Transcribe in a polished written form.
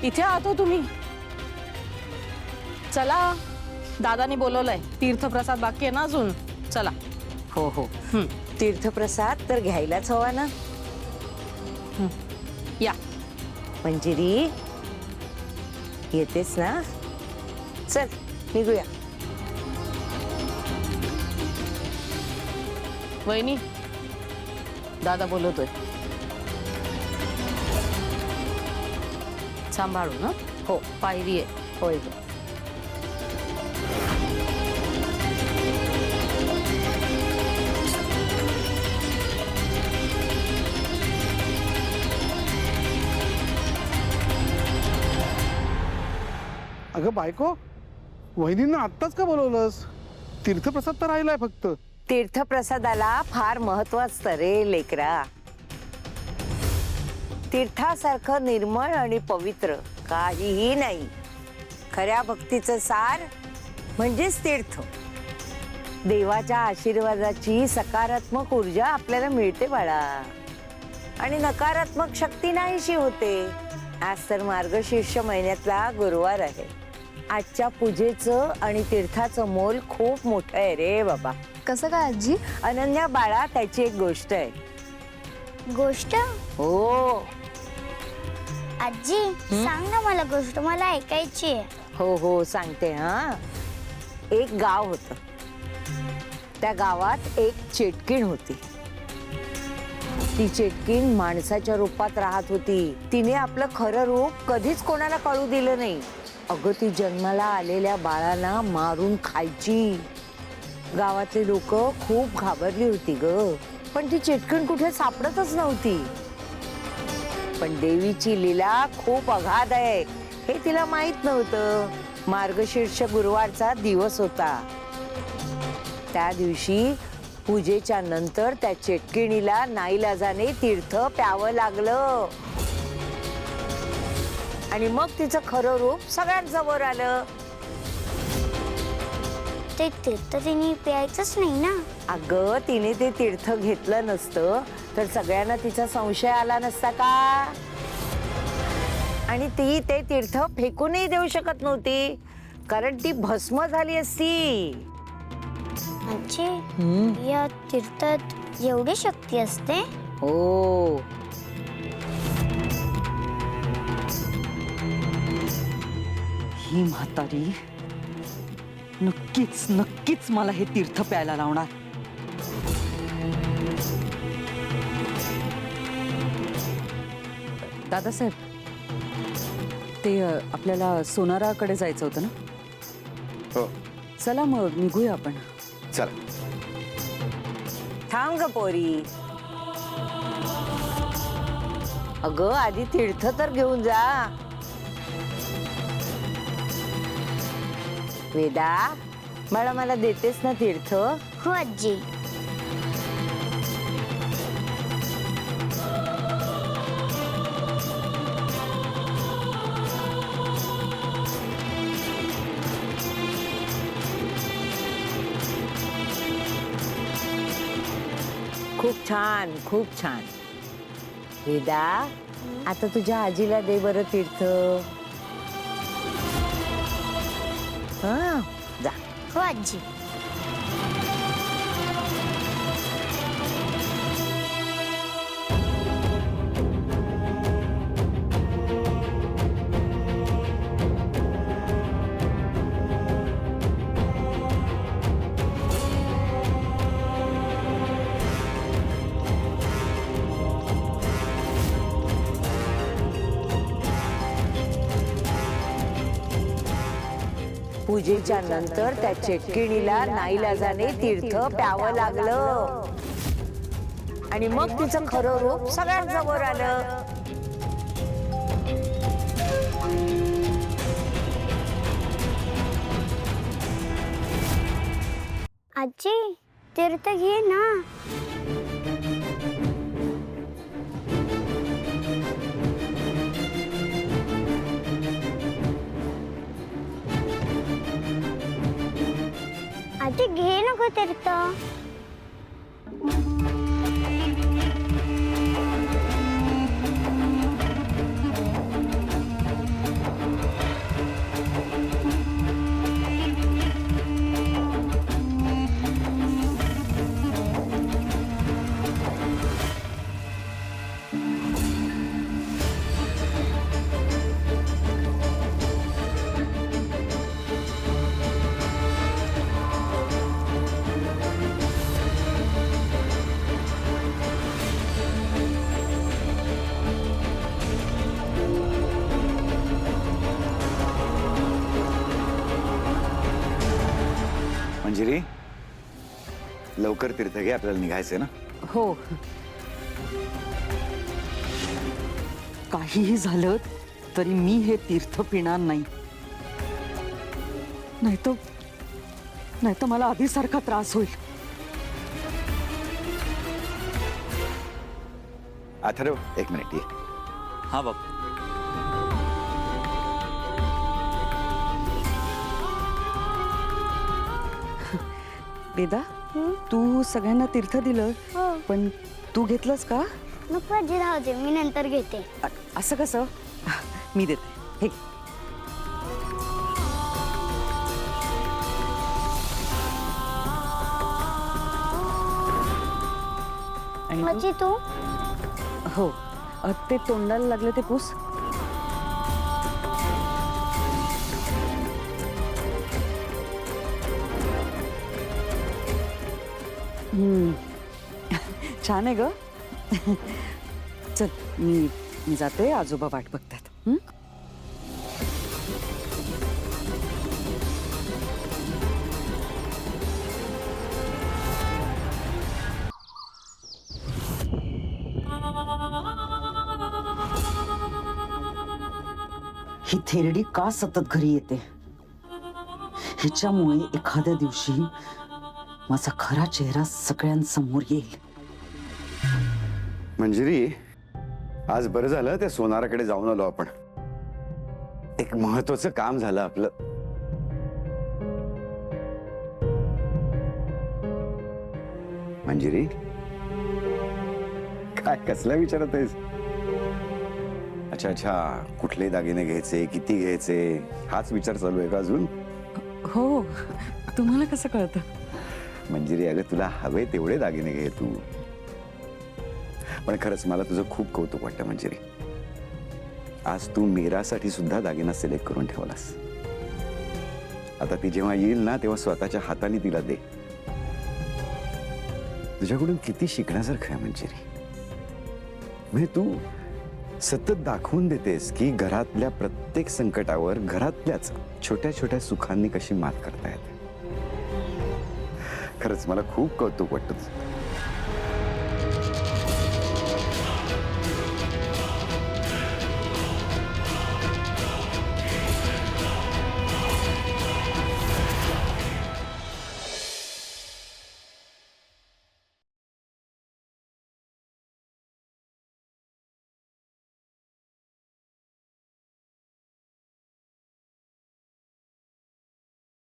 इथे आहात हो तुम्ही? चला, दादाने बोलवलंय. तीर्थप्रसाद बाकी आहे ना अजून. चला. हो हो, तीर्थप्रसाद तर घ्यायलाच हवा ना. या. मंजिरी येतेस ना? चल निघूया. वहिनी, दादा बोलवतोय. सांभाळू ना. हो, पायरी आहे. होय. अगं बायको, वहिनींना आत्ताच का बोलवलंस? तीर्थप्रसाद तर राहिलाय फक्त. तीर्थप्रसादाला फार महत्व असतं रे लेकरा. तीर्थासारखं निर्मळ आणि पवित्र काहीही नाही. खऱ्या भक्तीचं सार म्हणजेच तीर्थ. देवाच्या आशीर्वादाची सकारात्मक ऊर्जा आपल्याला मिळते बाळा, आणि नकारात्मक शक्ती नाहीशी होते. आज तर मार्गशीर्ष महिन्यातला गुरुवार आहे. आजच्या पूजेचं आणि तीर्थाचं मोल खूप मोठं आहे रे बाबा. कसं काय आजी? अनन्या बाळा, त्याची एक गोष्ट आहे. गोष्ट? हो आजी सांग ना मला गोष्ट, मला ऐकायची आहे. हो हो सांगते हा. एक गाव होतं. त्या गावात एक चेटकीण होती. ती चेटकीण माणसाच्या रूपात राहत होती. तिने आपलं खरं रूप कधीच कोणाला कळू दिलं नाही. अगं ती जन्माला आलेल्या बाळांना मारून खायची. गावातली लोक खूप घाबरली होती ग. पण ती चेटकीण कुठे सापडतच नव्हती. पण देवीची लीला खूप अगाध आहे हे तिला माहित नव्हतं. मार्गशीर्ष गुरुवारचा दिवस होता. त्या दिवशी पूजेच्या नंतर त्या चेटकिणीला नाईलाजाने तीर्थ प्यावं लागलं. आणि मग तिचं खरं रूप सगळ्यांसमोर आलं. ते तीर्थ तिने प्यायचंच नाही ना. अगं तिने ते तीर्थ घेतलं नसतं तर सगळ्यांना तिचा संशय आला नसता का? आणि ती ते तीर्थ फेकूनही देऊ शकत नव्हती, कारण ती भस्म झाली असती. आजी, या तीर्थात एवढी शक्ती असते? हो. ही म्हातारी नक्कीच नक्कीच मला हे तीर्थ प्यायला लावणार. दादासाहेब, ते आपल्याला सोनाराकडे जायचं होतं ना? हो. चला मग निघूया आपण. चला. थांब ग पोरी. अगं आधी तीर्थ तर घेऊन जा. वेदा बाळा, मला देतेस ना तीर्थ? हो आजी. खूप छान, खूप छान. वेदा, आता तुझ्या आजीला दे बरं तीर्थ. हा, जा. हो आजी. पूजेच्या नंतर त्या चेटकिणीला नाईलाजाने तीर्थ प्यावं लागलं. आणि मग तिचं खरं रूप सगळ्यांसमोर आलं. आजी, तीर्थ घे ना. आजी घे ना गं तीर्थ. मंजिरी लवकर तीर्थ घे, आपल्याला निघायचंय ना. हो. काहीही झालं तरी मी हे तीर्थ पिणार नाही. नाहीतर मला आधीसारखा त्रास होईल. अथर्व, एक मिनिट ये. हा बाप. वेदा, तू सगळ्यांना तीर्थ दिलं, हो. पण तू घेतलंस का? नको आजी, राहू दे, मी नंतर घेते. असं कसं? मी देते. हे घे. आणि तू? आजी तू? हो. ते तोंडाला लागले ते पुस. छान आहे ग. चल, मी जाते, आजोबा वाट बघतात. ही थेरडी का सतत घरी येते? हिच्यामुळे एखाद्या दिवशी माझा खरा चेहरा सगळ्यांसमोर येईल. मंजिरी, आज बरं झालं त्या सोनाराकडे जाऊन आलो आपण. एक महत्वाचं काम झालं आपलं. मंजिरी, काय कसला विचारत आहेस? अच्छा, कुठले दागिने घ्यायचे, किती घ्यायचे, हाच विचार चालू आहे का अजून? हो. तुम्हाला कसं कळतं? मंजिरी, अगं तुला हवे तेवढे दागिने घे तू. पण खरंच मला तुझं खूप कौतुक वाटतं मंजिरी. आज तू मीरासाठी सुद्धा दागिना सिलेक्ट करून ठेवलास. आता ती जेव्हा येईल ना, तेव्हा स्वतःच्या हाताने तिला दे. तुझ्याकडून किती शिकण्यासारखं आहे मंजिरी. म्हणजे तू सतत दाखवून देतेस की घरातल्या प्रत्येक संकटावर घरातल्याच छोट्या छोट्या सुखांनी कशी मात करता येते. खरंच मला खूप कौतुक वाटतं.